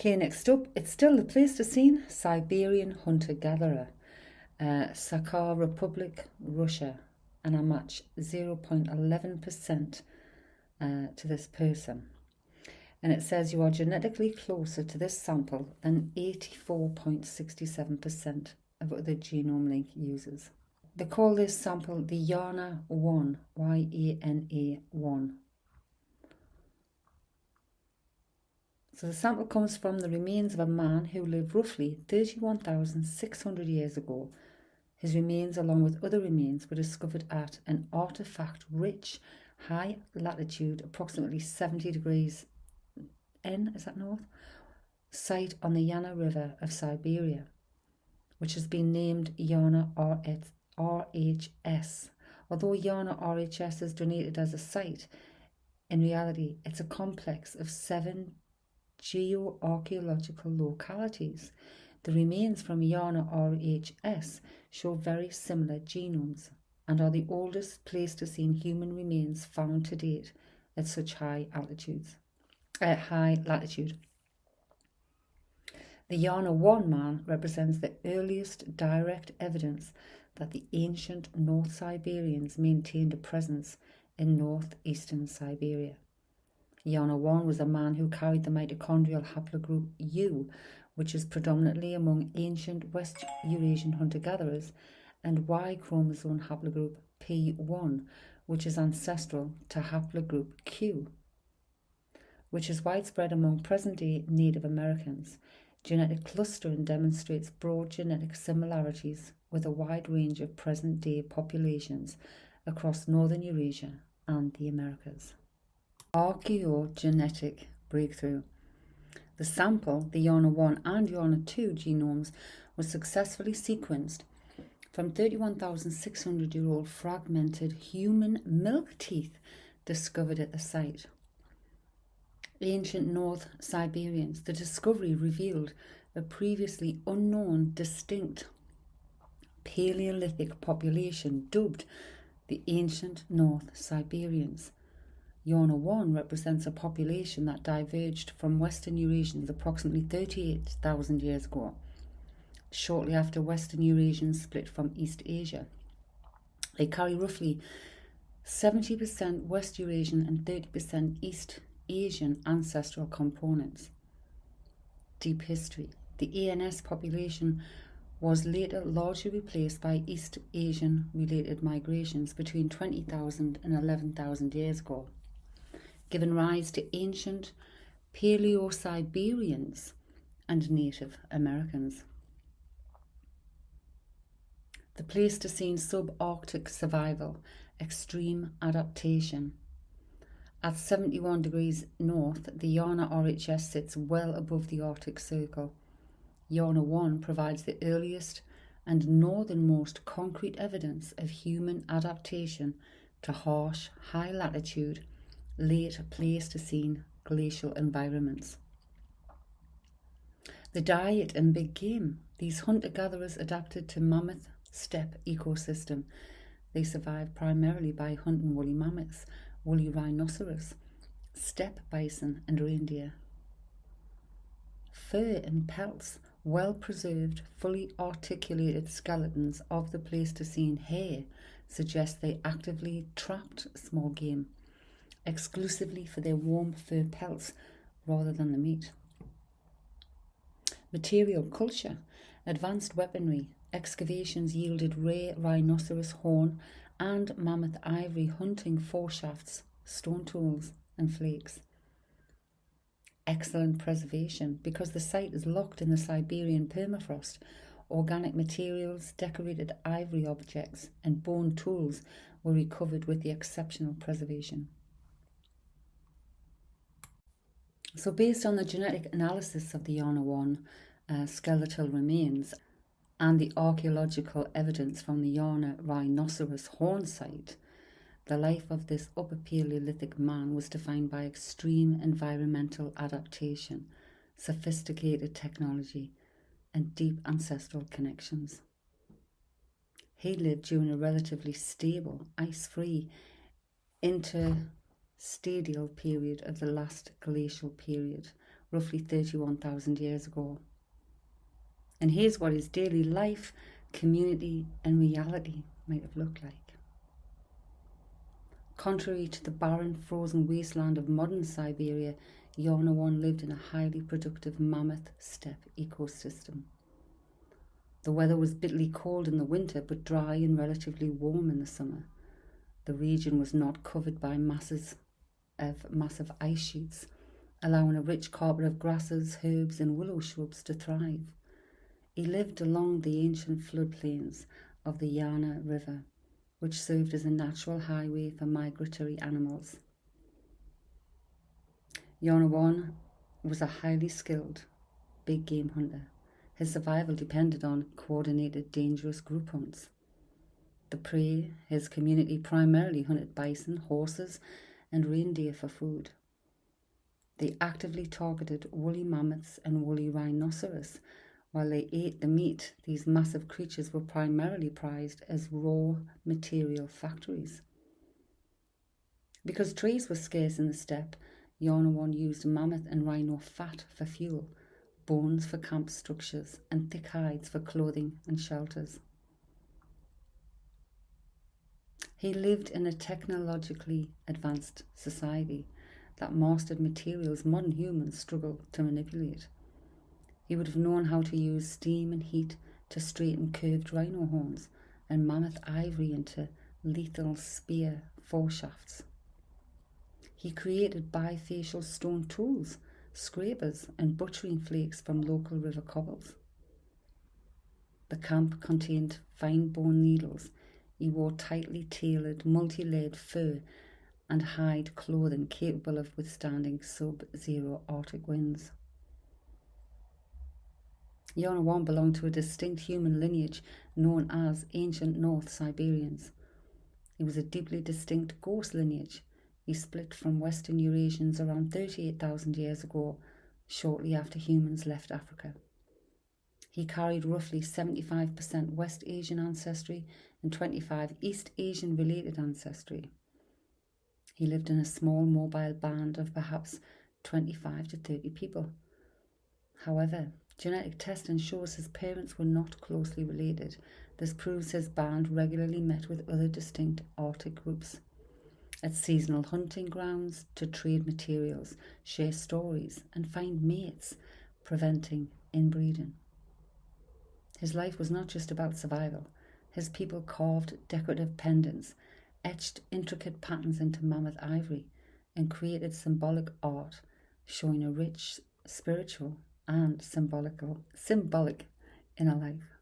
Okay, next up, it's still the Pleistocene Siberian hunter-gatherer, Sakha Republic, Russia, and I match 0.11% to this person. And it says you are genetically closer to this sample than 84.67% of other genome link users. They call this sample the Yana1, Y-A-N-A-1. So the sample comes from the remains of a man who lived roughly 31,600 years ago. His remains, along with other remains, were discovered at an artifact-rich, high latitude, approximately 70 degrees N, is that north, site on the Yana River of Siberia, which has been named Yana RHS. Although Yana RHS is donated as a site, in reality it's a complex of 7 geoarchaeological localities. The remains from Yana RHS show very similar genomes and are the oldest Pleistocene human remains found to date at such high latitude. The Yana1 man represents the earliest direct evidence that the ancient North Siberians maintained a presence in northeastern Siberia. Yana1 was a man who carried the mitochondrial haplogroup U, which is predominantly among ancient West Eurasian hunter-gatherers, and Y chromosome haplogroup P1, which is ancestral to haplogroup Q, which is widespread among present-day Native Americans. Genetic clustering demonstrates broad genetic similarities with a wide range of present-day populations across northern Eurasia and the Americas. Archaeogenetic breakthrough. The sample, the Yana1 and Yana2 genomes, was successfully sequenced from 31,600-year-old fragmented human milk teeth discovered at the site. Ancient North Siberians. The discovery revealed a previously unknown distinct Paleolithic population dubbed the Ancient North Siberians. Yana1 represents a population that diverged from Western Eurasians approximately 38,000 years ago, shortly after Western Eurasians split from East Asia. They carry roughly 70% West Eurasian and 30% East Asian ancestral components. Deep history. The ANS population was later largely replaced by East Asian related migrations between 20,000 and 11,000 years ago, giving rise to ancient Paleo-Siberians and Native Americans. The Pleistocene subarctic survival, extreme adaptation. At 71 degrees north, the Yana RHS sits well above the Arctic Circle. Yana1 provides the earliest and northernmost concrete evidence of human adaptation to harsh, high latitude, late Pleistocene glacial environments. The diet and big game. These hunter-gatherers adapted to mammoth steppe ecosystem. They survived primarily by hunting woolly mammoths, woolly rhinoceros, steppe bison and reindeer. Fur and pelts. Well-preserved, fully articulated skeletons of the Pleistocene hair suggest they actively trapped small game, exclusively for their warm fur pelts rather than the meat. Material culture. Advanced weaponry. Excavations yielded rare rhinoceros horn and mammoth ivory hunting foreshafts, stone tools and flakes. Excellent preservation. Because the site is locked in the Siberian permafrost, organic materials, decorated ivory objects and bone tools were recovered with the exceptional preservation. So based on the genetic analysis of the Yana1 skeletal remains and the archaeological evidence from the Yana Rhinoceros Horn Site, the life of this Upper Paleolithic man was defined by extreme environmental adaptation, sophisticated technology, and deep ancestral connections. He lived during a relatively stable, ice-free, interstadial period of the last glacial period, roughly 31,000 years ago. And here's what his daily life, community, and reality might have looked like. Contrary to the barren, frozen wasteland of modern Siberia, Yana1 lived in a highly productive mammoth steppe ecosystem. The weather was bitterly cold in the winter, but dry and relatively warm in the summer. The region was not covered by masses of massive ice sheets, allowing a rich carpet of grasses, herbs, and willow shrubs to thrive. He lived along the ancient floodplains of the Yana River, which served as a natural highway for migratory animals. Yana1 was a highly skilled big game hunter. His survival depended on coordinated, dangerous group hunts. The prey, his community primarily hunted bison, horses, and reindeer for food. They actively targeted woolly mammoths and woolly rhinoceros. While they ate the meat, these massive creatures were primarily prized as raw material factories. Because trees were scarce in the steppe, Yana1 used mammoth and rhino fat for fuel, bones for camp structures, and thick hides for clothing and shelters. He lived in a technologically advanced society that mastered materials modern humans struggle to manipulate. He would have known how to use steam and heat to straighten curved rhino horns and mammoth ivory into lethal spear foreshafts. He created bifacial stone tools, scrapers, and butchering flakes from local river cobbles. The camp contained fine bone needles. He wore tightly tailored, multi-layered fur and hide clothing capable of withstanding sub-zero Arctic winds. Yana1 belonged to a distinct human lineage known as Ancient North Siberians. It was a deeply distinct ghost lineage. He split from Western Eurasians around 38,000 years ago, shortly after humans left Africa. He carried roughly 75% West Asian ancestry and 25% East Asian related ancestry. He lived in a small mobile band of perhaps 25 to 30 people. However, genetic testing shows his parents were not closely related. This proves his band regularly met with other distinct Arctic groups at seasonal hunting grounds to trade materials, share stories, and find mates, preventing inbreeding. His life was not just about survival. His people carved decorative pendants, etched intricate patterns into mammoth ivory, and created symbolic art showing a rich spiritual and symbolic inner life.